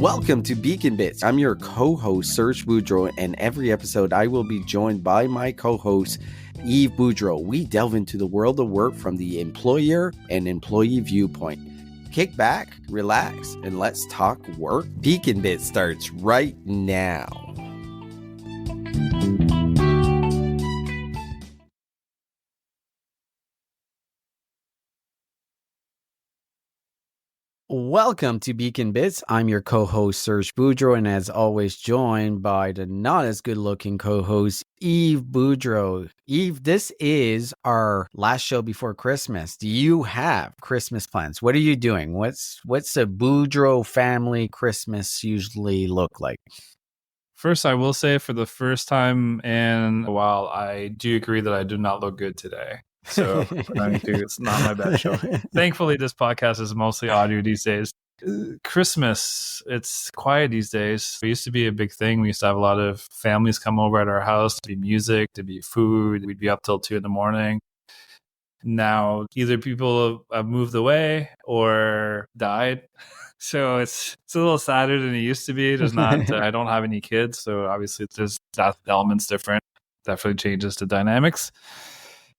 Welcome to Beacon Bits. I'm your co-host, Serge Boudreau, and every episode I will be joined by my co-host, Yves Boudreau. We delve into the world of work from the employer and employee viewpoint. Kick back, relax, and let's talk work. Beacon Bits starts right now. Welcome to Beacon Bits. I'm your co-host, Serge Boudreau, and as always, joined by the not as good-looking co-host, Yves Boudreau. Yves, this is our last show before Christmas. Do you have Christmas plans? What are you doing? What's the Boudreau family Christmas usually look like? First, I will say for the first time in a while, I do agree that I do not look good today. So it's not my best show. Thankfully, this podcast is mostly audio these days. Christmas, it's quiet these days. It used to be a big thing. We used to have a lot of families come over at our house to be music, to be food. We'd be up till 2 a.m. Now, either people have moved away or died. So it's a little sadder than it used to be. There's not, I don't have any kids. So obviously there's that element's different. Definitely changes the dynamics.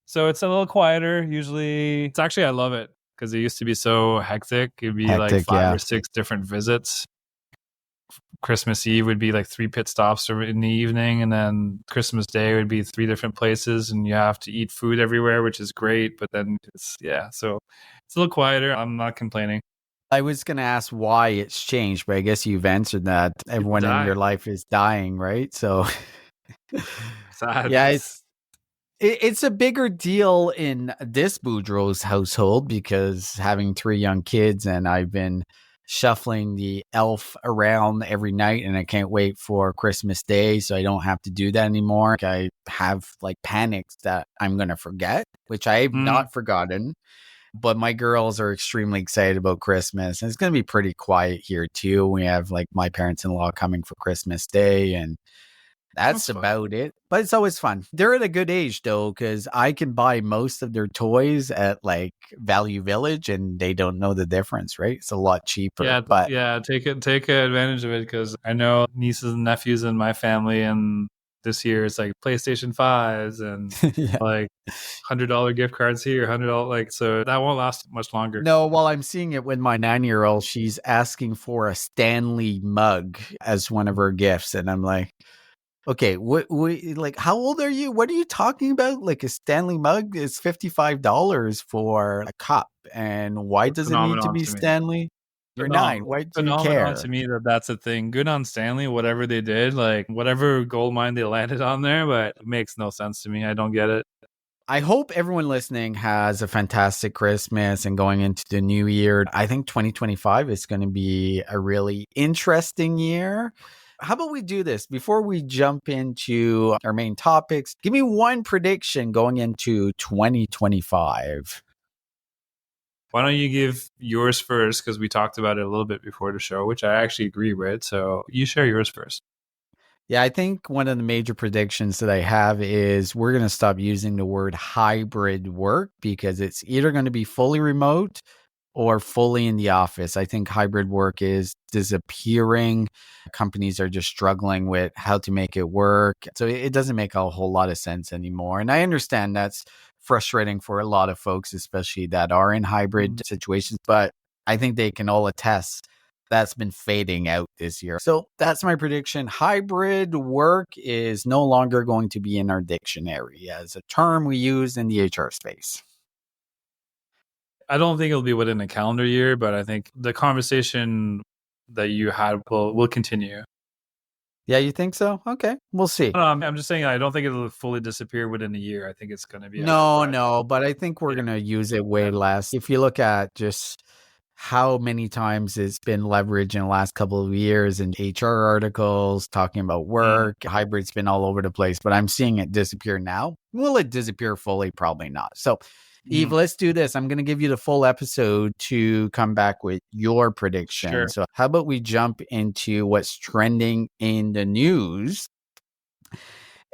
So it's a little quieter. Usually, it's actually, I love it because it used to be so hectic. It'd be like five or six different visits. Christmas Eve would be like 3 pit stops in the evening. And then Christmas Day would be 3 different places. And you have to eat food everywhere, which is great. But then so it's a little quieter. I'm not complaining. I was going to ask why it's changed, but I guess you've answered that. Everyone in your life is dying, right? So sad. Yeah, it's a bigger deal in this Boudreau's household because having 3 young kids, and I've been shuffling the elf around every night, and I can't wait for Christmas Day so I don't have to do that anymore. I have like panics that I'm going to forget, which I have not forgotten. But my girls are extremely excited about Christmas, and it's going to be pretty quiet here too. We have like my parents-in-law coming for Christmas Day, and that's about it. But it's always fun. They're at a good age though, because I can buy most of their toys at like Value Village, and they don't know the difference, right? It's a lot cheaper. Take advantage of it, because I know nieces and nephews in my family, and this year it's like PlayStation 5s and like $100 gift cards here, $100 so that won't last much longer. No, well, I'm seeing it with my 9-year-old. She's asking for a Stanley mug as one of her gifts, and I'm like, okay, what like how old are you? What are you talking about? Like a Stanley mug is $55 for a cup, and why does it need to be Stanley? You're 9. Why do you care? To me, that's a thing. Good on Stanley, whatever they did, like whatever gold mine they landed on there, but it makes no sense to me. I don't get it. I hope everyone listening has a fantastic Christmas and going into the new year. I think 2025 is going to be a really interesting year. How about we do this before we jump into our main topics? Give me one prediction going into 2025. Why don't you give yours first? Because we talked about it a little bit before the show, which I actually agree with. So you share yours first. Yeah, I think one of the major predictions that I have is we're going to stop using the word hybrid work because it's either going to be fully remote or fully in the office. I think hybrid work is disappearing. Companies are just struggling with how to make it work. So it doesn't make a whole lot of sense anymore. And I understand that's frustrating for a lot of folks, especially that are in hybrid situations. But I think they can all attest that's been fading out this year. So that's my prediction. Hybrid work is no longer going to be in our dictionary as a term we use in the HR space. I don't think it'll be within a calendar year, but I think the conversation that you had will continue. Yeah, you think so? Okay, we'll see. I'm just saying I don't think it'll fully disappear within a year. I think it's going to be... No, but I think we're going to use it way less. If you look at just how many times it's been leveraged in the last couple of years in HR articles talking about work, hybrid's been all over the place, but I'm seeing it disappear now. Will it disappear fully? Probably not. So Yves, let's do this. I'm going to give you the full episode to come back with your prediction. Sure. So how about we jump into what's trending in the news?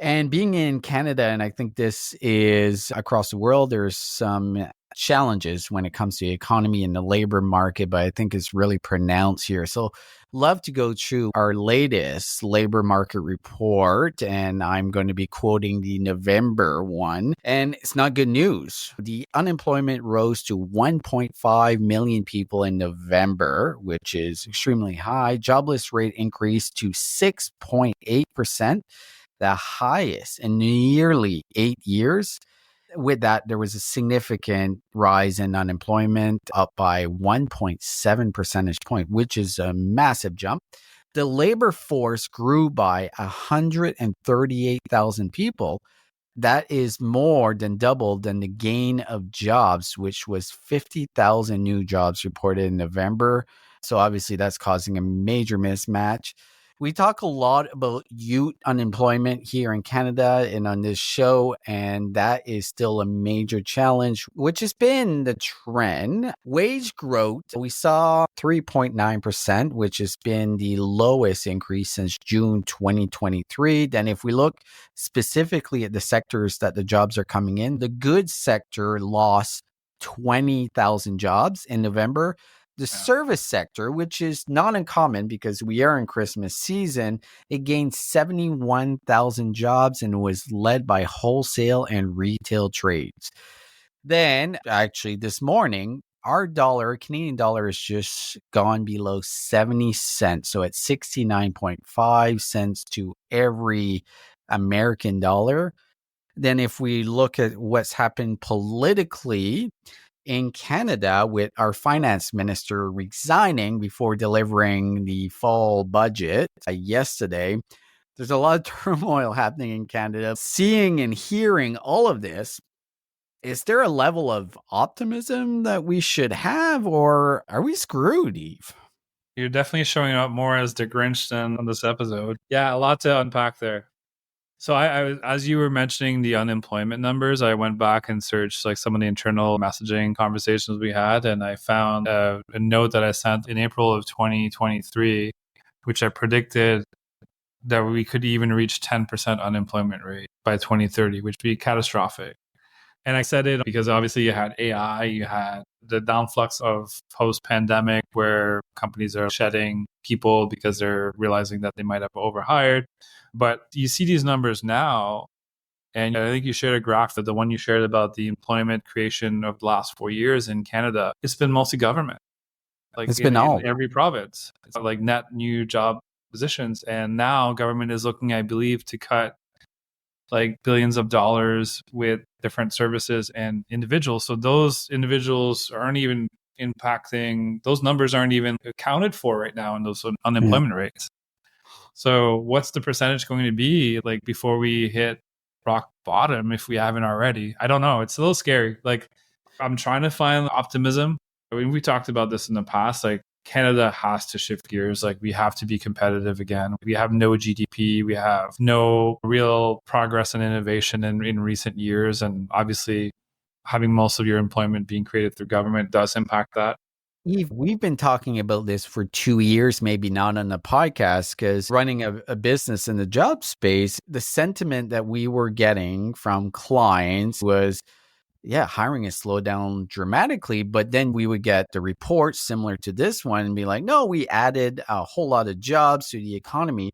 And being in Canada, and I think this is across the world, there's some challenges when it comes to the economy and the labor market, but I think it's really pronounced here. So love to go through our latest labor market report, and I'm going to be quoting the November one. And it's not good news. The unemployment rose to 1.5 million people in November, which is extremely high. Jobless rate increased to 6.8%, the highest in nearly 8 years. With that, there was a significant rise in unemployment, up by 1.7 percentage point, which is a massive jump. The labor force grew by 138,000 people. That is more than double than the gain of jobs, which was 50,000 new jobs reported in November. So obviously that's causing a major mismatch. We talk a lot about youth unemployment here in Canada and on this show, and that is still a major challenge, which has been the trend. Wage growth, we saw 3.9%, which has been the lowest increase since June 2023. Then if we look specifically at the sectors that the jobs are coming in, the goods sector lost 20,000 jobs in November. The service sector, which is not uncommon because we are in Christmas season, it gained 71,000 jobs and was led by wholesale and retail trades. Then, actually, this morning, our Canadian dollar, has just gone below 70 cents. So it's 69.5 cents to every American dollar. Then if we look at what's happened politically in Canada with our finance minister resigning before delivering the fall budget yesterday, there's a lot of turmoil happening in Canada. Seeing and hearing all of this, is there a level of optimism that we should have, or are we screwed, Yves? You're definitely showing up more as the Grinch than on this episode. Yeah, a lot to unpack there. So I as you were mentioning the unemployment numbers, I went back and searched like some of the internal messaging conversations we had, and I found a note that I sent in April of 2023, which I predicted that we could even reach 10% unemployment rate by 2030, which would be catastrophic. And I said it because obviously you had AI, you had the downflux of post-pandemic where companies are shedding people because they're realizing that they might have overhired. But you see these numbers now, and I think you shared a graph, that the one you shared about the employment creation of the last 4 years in Canada, it's been mostly government. Like it's been all in every province. It's like net new job positions. And now government is looking, I believe, to cut like billions of dollars with different services and individuals. So those individuals aren't even impacting, those numbers aren't even accounted for right now in those unemployment rates. So what's the percentage going to be like before we hit rock bottom if we haven't already? I don't know. It's a little scary. Like I'm trying to find optimism. I mean, we talked about this in the past, like Canada has to shift gears. Like we have to be competitive again. We have no GDP. We have no real progress and innovation in recent years. And obviously having most of your employment being created through government does impact that. Yves, we've been talking about this for 2 years, maybe not on the podcast, because running a business in the job space, the sentiment that we were getting from clients was, hiring has slowed down dramatically. But then we would get the reports similar to this one and be like, no, we added a whole lot of jobs to the economy.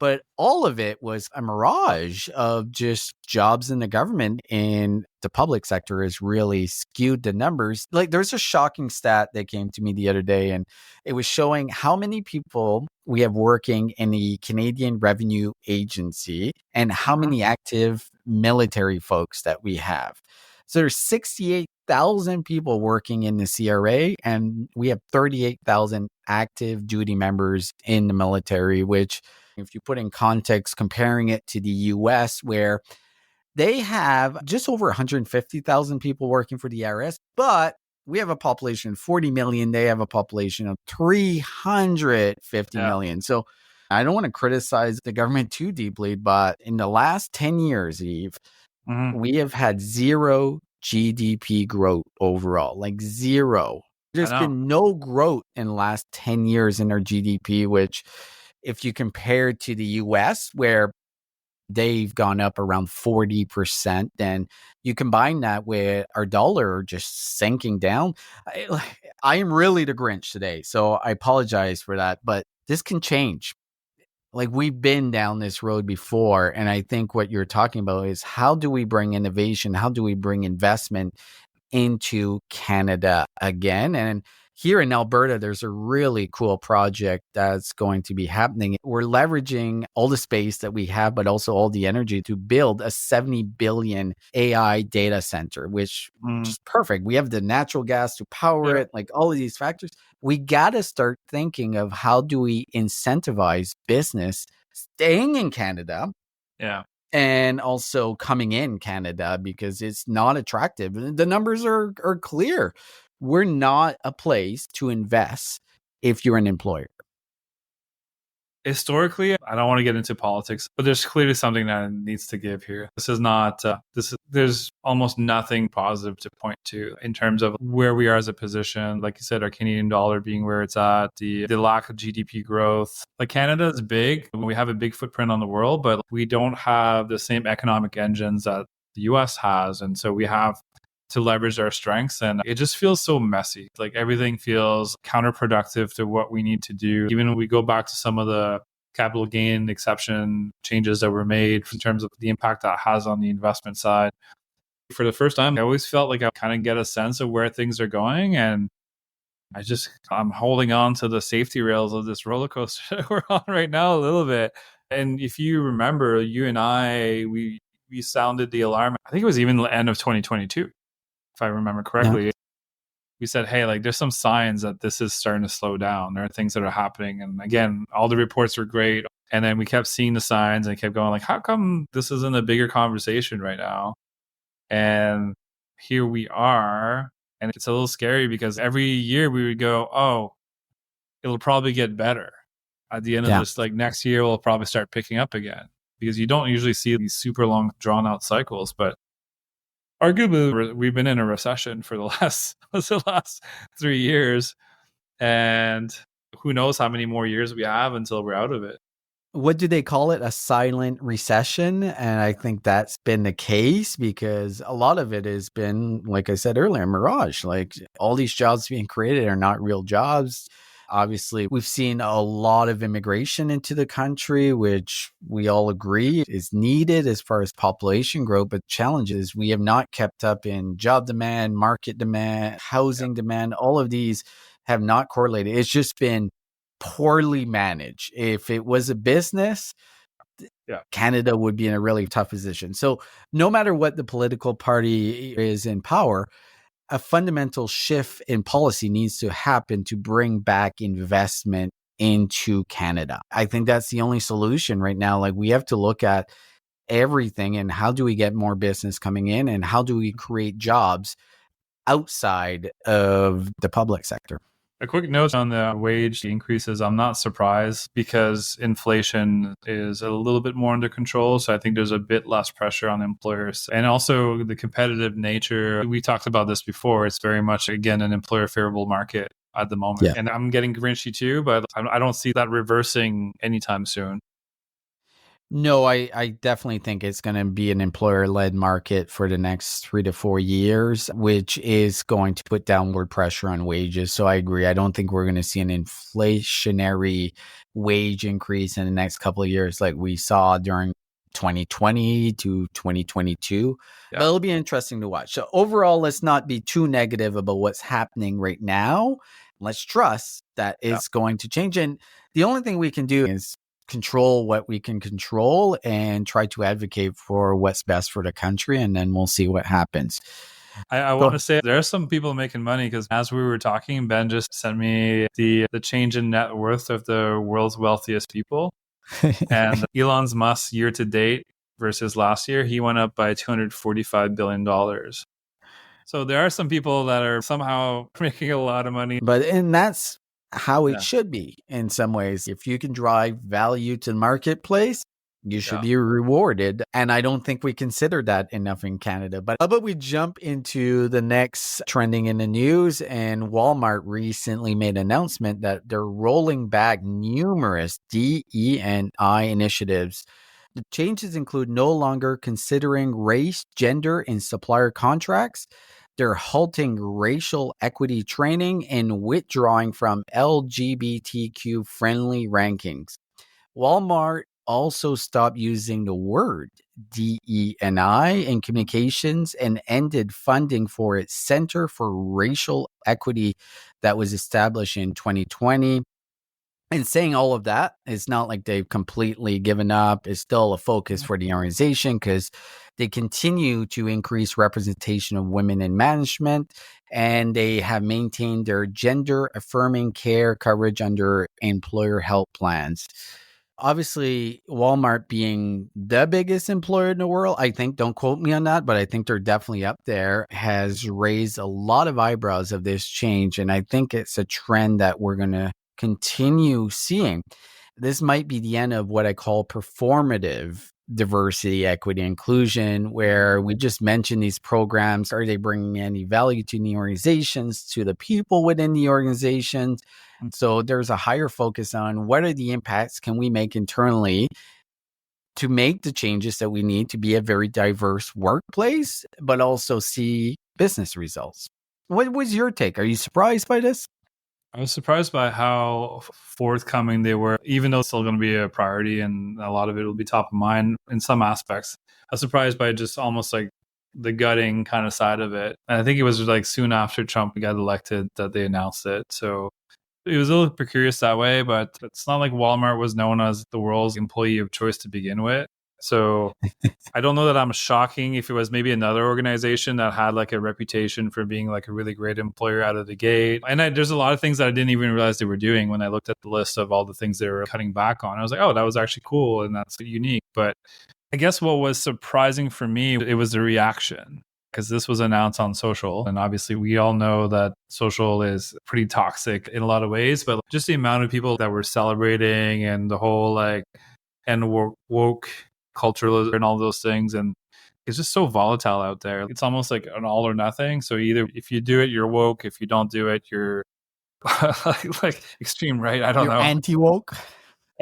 But all of it was a mirage of just jobs in the government, and the public sector has really skewed the numbers. Like there's a shocking stat that came to me the other day, and it was showing how many people we have working in the Canadian Revenue Agency and how many active military folks that we have. So there's 68,000 people working in the CRA, and we have 38,000 active duty members in the military, which if you put in context, comparing it to the US, where they have just over 150,000 people working for the IRS, but we have a population of 40 million. They have a population of 350 million. So I don't want to criticize the government too deeply, but in the last 10 years, Yves, we have had zero GDP growth overall, like zero. There's been no growth in the last 10 years in our GDP, which if you compare to the US, where they've gone up around 40%. And you combine that with our dollar just sinking down. I am really the Grinch today, so I apologize for that, but this can change. Like, we've been down this road before. And I think what you're talking about is, how do we bring innovation? How do we bring investment into Canada again? And here in Alberta, there's a really cool project that's going to be happening. We're leveraging all the space that we have, but also all the energy to build a 70 billion AI data center, which is perfect. We have the natural gas to power it, like all of these factors. We got to start thinking of, how do we incentivize business staying in Canada? Yeah. And also coming in Canada, because it's not attractive. The numbers are clear. We're not a place to invest if you're an employer. Historically, I don't want to get into politics, but there's clearly something that needs to give here. This is not, there's almost nothing positive to point to in terms of where we are as a position. Like you said, our Canadian dollar being where it's at, the lack of GDP growth. Like, Canada is big. We have a big footprint on the world, but we don't have the same economic engines that the US has. And so we have to leverage our strengths, and it just feels so messy. Like, everything feels counterproductive to what we need to do. Even when we go back to some of the capital gain exception changes that were made in terms of the impact that has on the investment side. For the first time, I always felt like I kind of get a sense of where things are going, and I'm holding on to the safety rails of this roller coaster we're on right now a little bit. And if you remember, you and I, we sounded the alarm. I think it was even the end of 2022. If I remember correctly, we said, hey, like, there's some signs that this is starting to slow down. There are things that are happening. And again, all the reports were great. And then we kept seeing the signs and kept going, like, how come this isn't a bigger conversation right now? And here we are. And it's a little scary, because every year we would go, oh, it'll probably get better. At the end of this, like, next year, we'll probably start picking up again, because you don't usually see these super long drawn out cycles. But arguably, we've been in a recession for the last 3 years, and who knows how many more years we have until we're out of it. What do they call it? A silent recession. And I think that's been the case, because a lot of it has been, like I said earlier, mirage. Like, all these jobs being created are not real jobs. Obviously, we've seen a lot of immigration into the country, which we all agree is needed as far as population growth. But the challenge is, we have not kept up in job demand, market demand, housing demand. All of these have not correlated. It's just been poorly managed. If it was a business, Canada would be in a really tough position. So no matter what the political party is in power, a fundamental shift in policy needs to happen to bring back investment into Canada. I think that's the only solution right now. Like, we have to look at everything, and how do we get more business coming in, and how do we create jobs outside of the public sector? A quick note on the wage increases. I'm not surprised, because inflation is a little bit more under control. So I think there's a bit less pressure on employers. And also the competitive nature. We talked about this before. It's very much, again, an employer favorable market at the moment. Yeah. And I'm getting grinchy too, but I don't see that reversing anytime soon. No, I definitely think it's going to be an employer-led market for the next 3 to 4 years, which is going to put downward pressure on wages. So I agree. I don't think we're going to see an inflationary wage increase in the next couple of years like we saw during 2020 to 2022. But it'll be interesting to watch. So overall, let's not be too negative about what's happening right now. Let's trust that it's going to change. And the only thing we can do is control what we can control and try to advocate for what's best for the country, and then we'll see what happens. I want to say there are some people making money, because as we were talking, Ben just sent me the change in net worth of the world's wealthiest people. And Elon Musk year to date versus last year, he went up by $245 billion. So there are some people that are somehow making a lot of money. And that's how it should be in some ways. If you can drive value to the marketplace, you should be rewarded. And I don't think we consider that enough in Canada. But how about we jump into the next trending in the news? And Walmart recently made an announcement that they're rolling back numerous DE&I initiatives The changes include no longer considering race, gender in supplier contracts. They're halting racial equity training and withdrawing from LGBTQ friendly rankings. Walmart also stopped using the word DEI in communications and ended funding for its Center for Racial Equity that was established in 2020. And saying all of that, it's not like they've completely given up. It's still a focus for the organization because they continue to increase representation of women in management, and they have maintained their gender affirming care coverage under employer health plans. Obviously, Walmart being the biggest employer in the world, I think, don't quote me on that, but I think they're definitely up there, has raised a lot of eyebrows of this change. And I think it's a trend that we're going to continue seeing. This might be the end of what I call performative diversity, equity, inclusion, where we just mention these programs. Are they bringing any value to the organizations, to the people within the organizations? So there's a higher focus on what are the impacts can we make internally to make the changes that we need to be a very diverse workplace, but also see business results. What was your take? Are you surprised by this? I was surprised by how forthcoming they were, even though it's still going to be a priority and a lot of it will be top of mind in some aspects. I was surprised by just almost like the gutting kind of side of it. And I think it was like soon after Trump got elected that they announced it. So it was a little precarious that way, but it's not like Walmart was known as the world's employee of choice to begin with. So I don't know that I'm shocking if it was maybe another organization that had like a reputation for being like a really great employer out of the gate. And there's a lot of things that I didn't even realize they were doing when I looked at the list of all the things they were cutting back on. I was like, oh, that was actually cool and that's unique. But I guess what was surprising for me, it was the reaction. Because this was announced on social. And obviously, we all know that social is pretty toxic in a lot of ways. But just the amount of people that were celebrating and the whole like, and woke culture and all those things. And it's just so volatile out there. It's almost like an all or nothing. So either if you do it, you're woke. If you don't do it, you're like extreme right. I don't know. Anti-woke.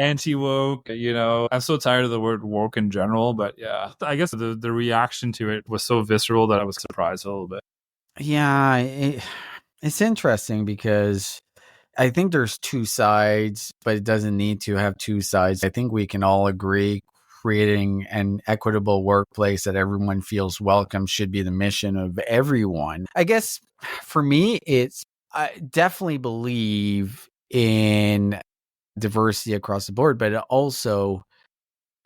Anti-woke, I'm so tired of the word woke in general, but yeah, I guess the reaction to it was so visceral that I was surprised a little bit. Yeah, it's interesting because I think there's two sides, but it doesn't need to have two sides. I think we can all agree creating an equitable workplace that everyone feels welcome should be the mission of everyone. I guess for me, I definitely believe in diversity across the board, but also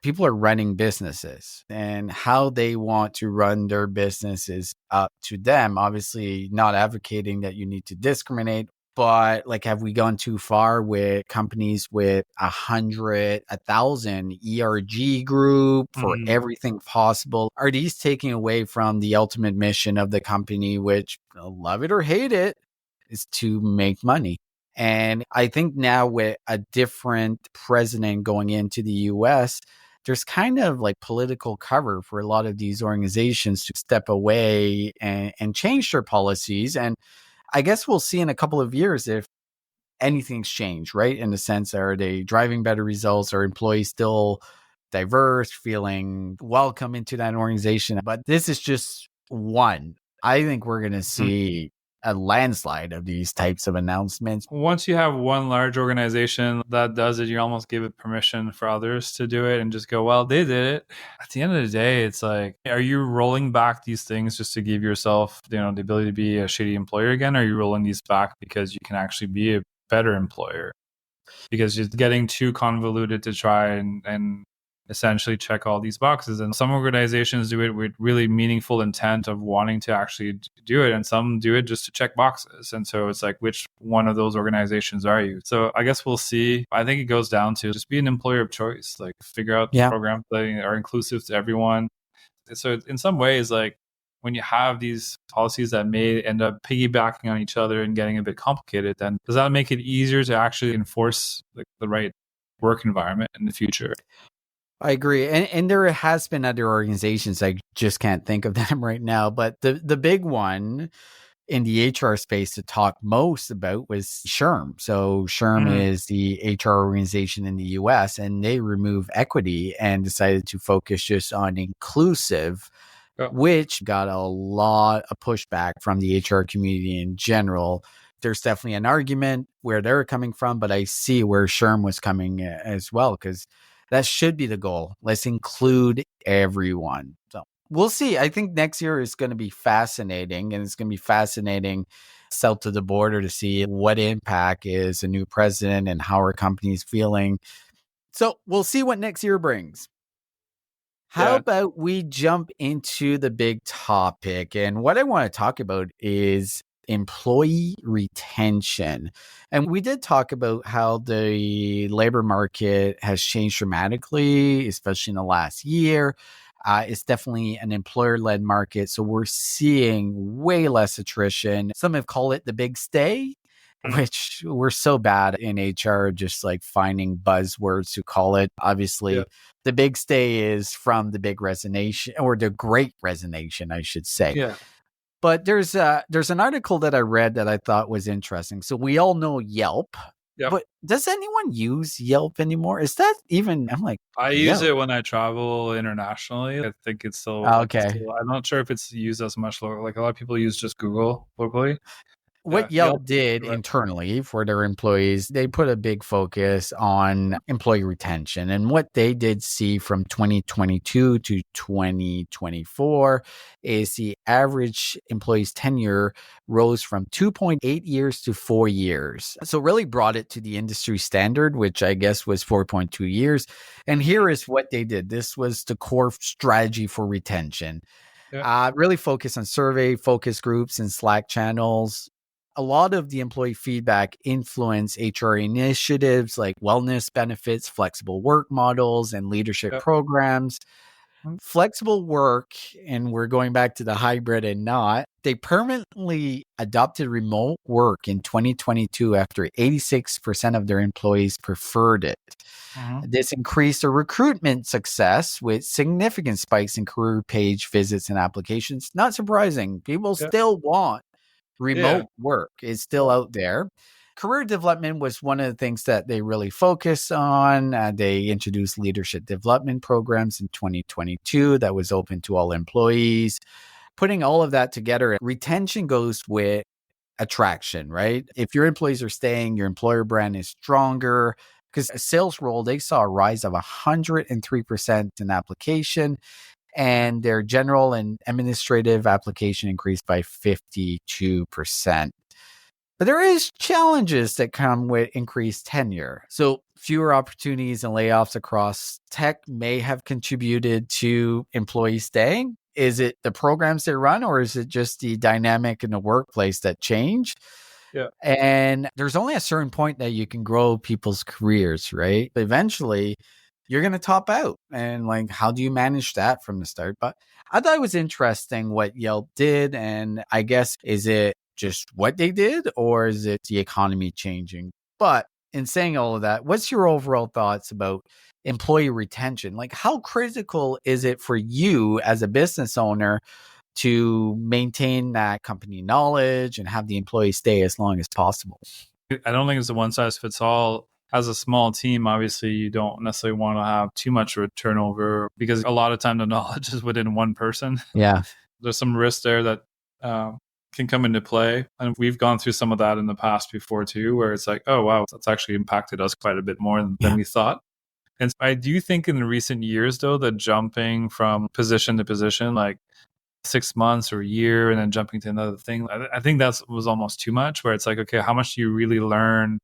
people are running businesses and how they want to run their business is up to them. Obviously, not advocating that you need to discriminate, but like, have we gone too far with companies with 100, 1,000 ERG group for everything possible? Are these taking away from the ultimate mission of the company, which, love it or hate it, is to make money? And I think now with a different president going into the US, there's kind of like political cover for a lot of these organizations to step away and change their policies. And I guess we'll see in a couple of years if anything's changed, right? In the sense, are they driving better results? Are employees still diverse, feeling welcome into that organization? But this is just one. I think we're going to see a landslide of these types of announcements. Once you have one large organization that does it, you almost give it permission for others to do it and just go, well, they did it. At the end of the day, it's like, are you rolling back these things just to give yourself, the ability to be a shitty employer again? Or are you rolling these back because you can actually be a better employer? Because it's getting too convoluted to try and essentially check all these boxes. And some organizations do it with really meaningful intent of wanting to actually do it. And some do it just to check boxes. And so it's like, which one of those organizations are you? So I guess we'll see. I think it goes down to just be an employer of choice, like figure out programs that are inclusive to everyone. So in some ways, like when you have these policies that may end up piggybacking on each other and getting a bit complicated, then does that make it easier to actually enforce the right work environment in the future? I agree. And there has been other organizations, I just can't think of them right now. But the big one in the HR space to talk most about was SHRM. So SHRM Mm. is the HR organization in the US, and they remove equity and decided to focus just on inclusive, Yeah. which got a lot of pushback from the HR community in general. There's definitely an argument where they're coming from, but I see where SHRM was coming as well, because that should be the goal. Let's include everyone. So we'll see. I think next year is going to be fascinating, and it's going to be fascinating south of the border to see what impact is a new president and how our company's feeling. So we'll see what next year brings. How Yeah. about we jump into the big topic? And what I want to talk about is employee retention. And we did talk about how the labor market has changed dramatically, especially in the last year. It's definitely an employer-led market. So we're seeing way less attrition. Some have called it the big stay, which we're so bad in HR, just like finding buzzwords to call it. Obviously, Yeah. the big stay is from the big resignation, or the great resignation, I should say. Yeah. But there's an article that I read that I thought was interesting. So we all know Yelp, Yep. but does anyone use Yelp anymore? Is that even? I'm like, I use it when I travel internationally. I think it's still okay. I'm not sure if it's used as much local. Like a lot of people use just Google locally. What Yelp did internally for their employees, they put a big focus on employee retention. And what they did see from 2022 to 2024 is the average employee's tenure rose from 2.8 years to 4 years. So really brought it to the industry standard, which I guess was 4.2 years. And here is what they did. This was the core strategy for retention. Really focus on survey, focus groups, and Slack channels. A lot of the employee feedback influence HR initiatives like wellness benefits, flexible work models, and leadership programs. Flexible work, and we're going back to the hybrid and not, they permanently adopted remote work in 2022 after 86% of their employees preferred it. This increased their recruitment success with significant spikes in career page visits and applications. Not surprising. People still want remote work. It's still out there. Career development was one of the things that they really focus on. They introduced leadership development programs in 2022 that was open to all employees. Putting all of that together, retention goes with attraction, right? If your employees are staying, your employer brand is stronger. Because a sales role, they saw a rise of 103% in application, and their general and administrative application increased by 52%. But there is challenges that come with increased tenure. So fewer opportunities and layoffs across tech may have contributed to employees staying. Is it the programs they run, or is it just the dynamic in the workplace that changed? Yeah. And there's only a certain point that you can grow people's careers, right? But eventually you're going to top out. And like, how do you manage that from the start? But I thought it was interesting what Yelp did. And I guess, is it just what they did, or is it the economy changing? But in saying all of that, what's your overall thoughts about employee retention? Like, how critical is it for you as a business owner to maintain that company knowledge and have the employees stay as long as possible? I don't think it's a one size fits all. As a small team, obviously, you don't necessarily want to have too much turnover, because a lot of time the knowledge is within one person. Yeah. There's some risks there that can come into play. And we've gone through some of that in the past before too, where it's like, oh, wow, that's actually impacted us quite a bit more than we thought. And I do think in the recent years, though, that jumping from position to position, like 6 months or a year, and then jumping to another thing, I think that was almost too much, where it's like, okay, how much do you really learn?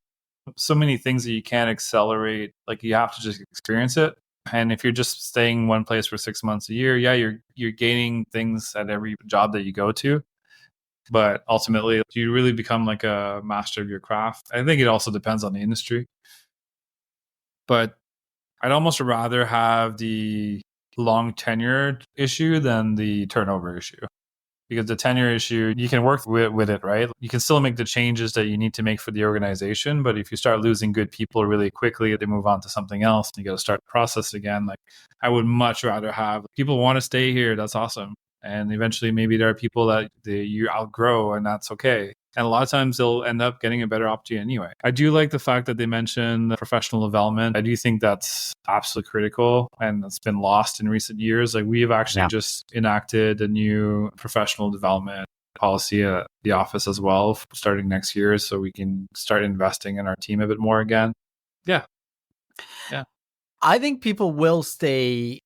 So many things that you can't accelerate. Like, you have to just experience it. And if you're just staying one place for 6 months a year, you're gaining things at every job that you go to. But ultimately, do you really become like a master of your craft? I think it also depends on the industry. But I'd almost rather have the long tenure issue than the turnover issue. Because the tenure issue, you can work with it, right? You can still make the changes that you need to make for the organization. But if you start losing good people really quickly, they move on to something else, and you got to start the process again. Like, I would much rather have people want to stay here. That's awesome. And eventually maybe there are people that you outgrow, and that's okay. And a lot of times they'll end up getting a better opportunity anyway. I do like the fact that they mentioned professional development. I do think that's absolutely critical, and it's been lost in recent years. Like, we have actually just enacted a new professional development policy at the office as well, starting next year, so we can start investing in our team a bit more again. Yeah. I think people will stay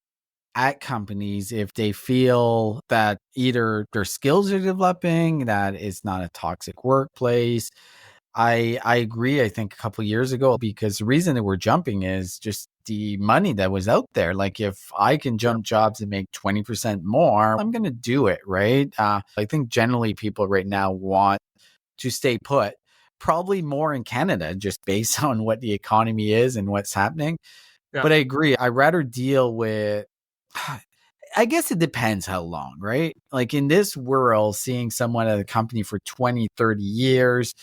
at companies if they feel that either their skills are developing, that it's not a toxic workplace. I agree. I think a couple of years ago, because the reason that we're jumping is just the money that was out there. Like, if I can jump jobs and make 20% more, I'm going to do it. Right. I think generally people right now want to stay put, probably more in Canada, just based on what the economy is and what's happening. But I agree. I'd rather deal with, I guess it depends how long, right? Like, in this world, seeing someone at a company for 20, 30 years,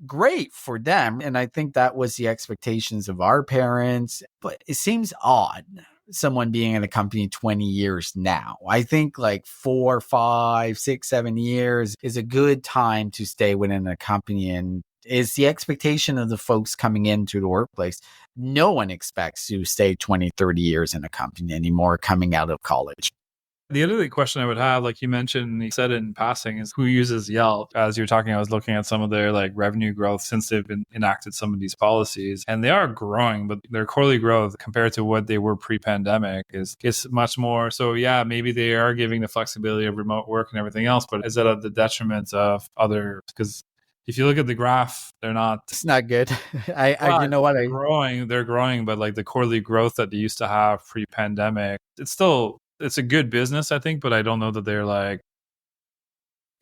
great for them. And I think that was the expectations of our parents. But it seems odd, someone being in a company 20 years now. I think like 4, 5, 6, 7 years is a good time to stay within a company, and is the expectation of the folks coming into the workplace. No one expects to stay 20, 30 years in a company anymore coming out of college. The other question I would have, like you mentioned, you said it in passing, is who uses Yelp? As you're talking, I was looking at some of their like revenue growth since they've been enacted some of these policies, and they are growing, but their quarterly growth compared to what they were pre-pandemic is much more. So yeah, maybe they are giving the flexibility of remote work and everything else, but is that at the detriment of other? Because if you look at the graph, they're not. It's not good. You know what? They're growing, but like the quarterly growth that they used to have pre-pandemic, it's a good business, I think, but I don't know that they're like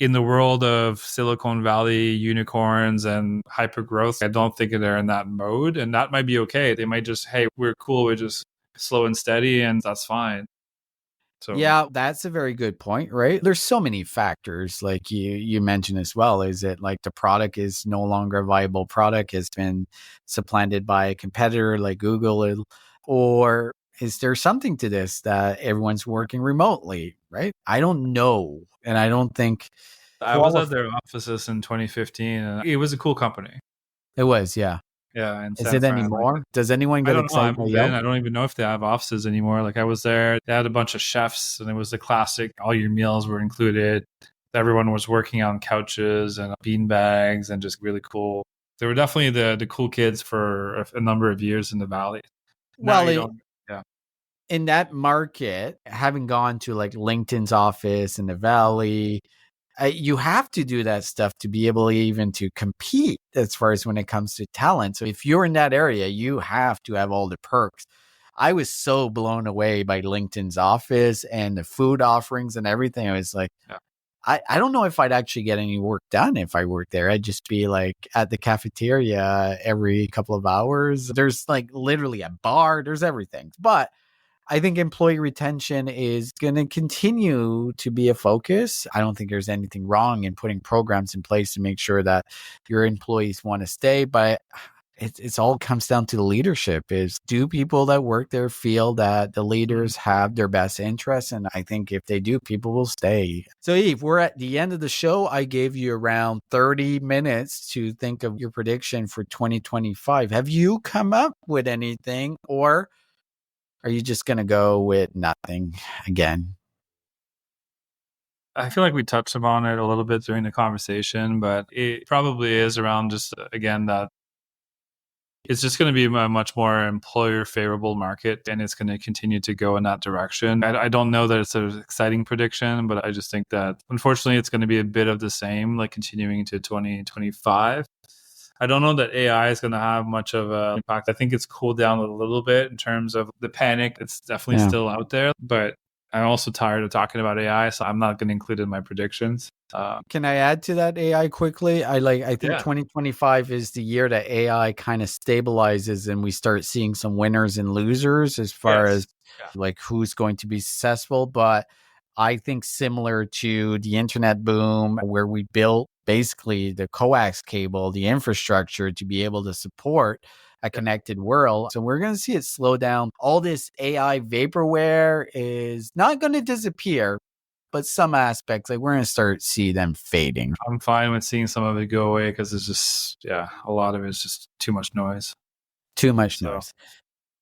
in the world of Silicon Valley unicorns and hyper growth. I don't think they're in that mode, and that might be okay. They might just, hey, we're cool, we're just slow and steady, and that's fine. So yeah, that's a very good point, right? There's so many factors, like you mentioned as well. Is it like the product is no longer a viable product, has been supplanted by a competitor like Google, or is there something to this that everyone's working remotely, right? I don't know. And I don't think I was at their offices in 2015, and it was a cool company. It was, yeah. Yeah. And is it anymore? Like, does anyone get excited by Yelp? I don't even know if they have offices anymore. Like, I was there, they had a bunch of chefs, and it was the classic, all your meals were included. Everyone was working on couches and bean bags and just really cool. They were definitely the cool kids for a number of years in the Valley. In that market, having gone to like LinkedIn's office in the Valley, you have to do that stuff to be able even to compete as far as when it comes to talent. So if you're in that area, you have to have all the perks. I was so blown away by LinkedIn's office and the food offerings and everything. I was like, I don't know if I'd actually get any work done if I worked there. I'd just be like at the cafeteria every couple of hours. There's like literally a bar, there's everything. But I think employee retention is going to continue to be a focus. I don't think there's anything wrong in putting programs in place to make sure that your employees want to stay, but it's all comes down to the leadership. Is, do people that work there feel that the leaders have their best interests? And I think if they do, people will stay. So Yves, we're at the end of the show. I gave you around 30 minutes to think of your prediction for 2025. Have you come up with anything, or are you just going to go with nothing again? I feel like we touched upon it a little bit during the conversation, but it probably is around just, again, that it's just going to be a much more employer favorable market, and it's going to continue to go in that direction. I don't know that it's an exciting prediction, but I just think that unfortunately it's going to be a bit of the same, like continuing into 2025. I don't know that AI is going to have much of an impact. I think it's cooled down a little bit in terms of the panic. It's definitely still out there, but I'm also tired of talking about AI, so I'm not going to include it in my predictions. Can I add to that AI quickly? I think 2025 is the year that AI kind of stabilizes and we start seeing some winners and losers as far as like who's going to be successful. But I think similar to the internet boom, where we built basically the coax cable, the infrastructure to be able to support a connected world. So we're going to see it slow down. All this AI vaporware is not going to disappear, but some aspects, like we're going to start see them fading. I'm fine with seeing some of it go away because it's just, a lot of it is just too much noise. Too much noise.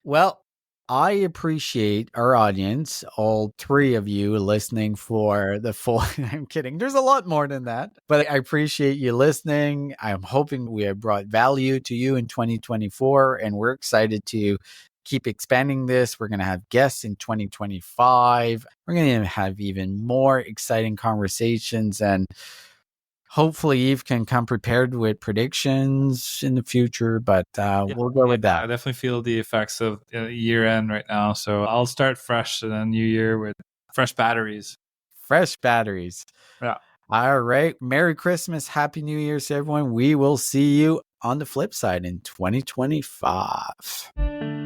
Well, I appreciate our audience, all three of you listening for the full. I'm kidding. There's a lot more than that, but I appreciate you listening. I'm hoping we have brought value to you in 2024, and we're excited to keep expanding this. We're going to have guests in 2025. We're going to have even more exciting conversations, and hopefully Yves can come prepared with predictions in the future, but we'll go with that. I definitely feel the effects of year end right now. So I'll start fresh in a new year with fresh batteries. Fresh batteries. Yeah. All right. Merry Christmas. Happy New Year's, everyone. We will see you on the flip side in 2025.